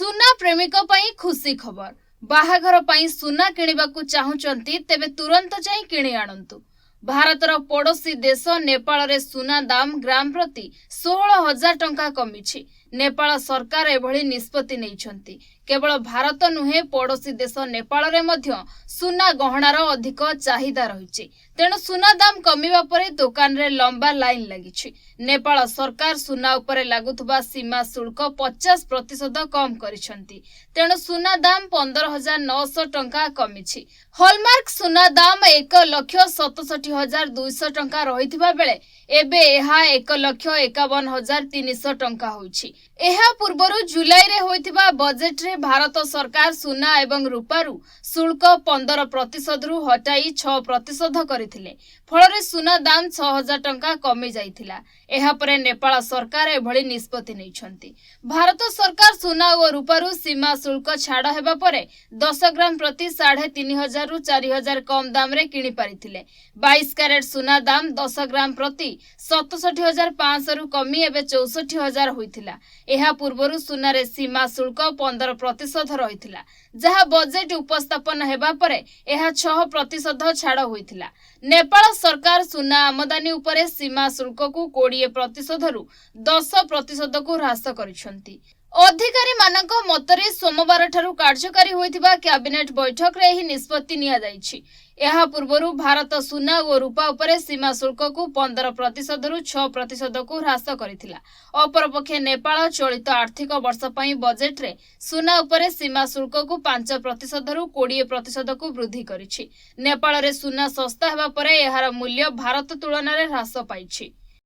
सुना प्रेमिक पई खुशी खबर बाहाघर पई सुना किणिबाकू चाहुचंती तेबे तुरंत जाई किणी आनंतु। भारतर पड़ोशी देश नेपाल रे सुना दाम ग्राम प्रति 16,000 टंका कमिछि। नेपाल सरकार एभली निष्पत्ति नैछंती। केवल भारत नुहे पड़ोशी देश नेपाल रे मध्य सुना गहनार अधिक चाहिदा रहिछि। तेणु सुना दाम कमिबा परे दुकान रे लंबा लाइन लागिछि। नेपाल सरकार सुना उपरे लागुथबा सीमा शुल्क 50% कम करिसंती। तेणु सुना दाम 15,900 टंका कमिछि। हॉलमार्क सुना दाम 1,67,200 टंका रहिथिबा बेले एबे एहा 1,51,300 टंका होइछि। एहा पूर्वरु जुलाई रे होइथिबा बजेट रे भारत सरकार सुना एवं रूपारू शुल्क 15% रु हटाई 6% करिथिले। फଳରେ सुना दाम 6,000 टंका कमी जाइथिला। एहा परे नेपाल सरकार एभली निष्पत्ति नैछंती। भारत सरकार सुना और रूपारू सीमा शुल्क छाड़ हेबा परे 10 ग्राम प्रति 3,500 रु 4,000 कम दाम रे किणी पारिथिले। 22 कैरेट सुना दाम 10 ग्राम प्रति 67,500 रु कमी एबे 64,000 होइथिला। एहा पूर्वरु सुना रे सीमा शुल्क 15% रहिथिला, जहा बजेट उपस्थापन हेबा परे एहा 6% छाड़ होइथिला। नेपाल सरकार सुना आमदानी उपरे सीमा शुल्क को 20% रु 10% को ह्रास करिसंती। अधिकारी मानक मतरे सोमवार ठारू कार्यकारी होइथिबा कैबिनेट बैठक रे ही निष्पत्ति निया जाइछि। एहा पूर्वरु भारत सुना और रूपा उपरे सीमा शुल्क को 15% रु 6% को ह्रास करिथिला। अपरपक्षे नेपाल चलित आर्थिक वर्ष पई बजेट रे सुना उपरे सीमा शुल्क को 5% रु 20% को वृद्धि करिछि। नेपाल रे सुना सस्ता हेबा परे एहार मूल्य भारत तुलना रे ह्रास पाइछि।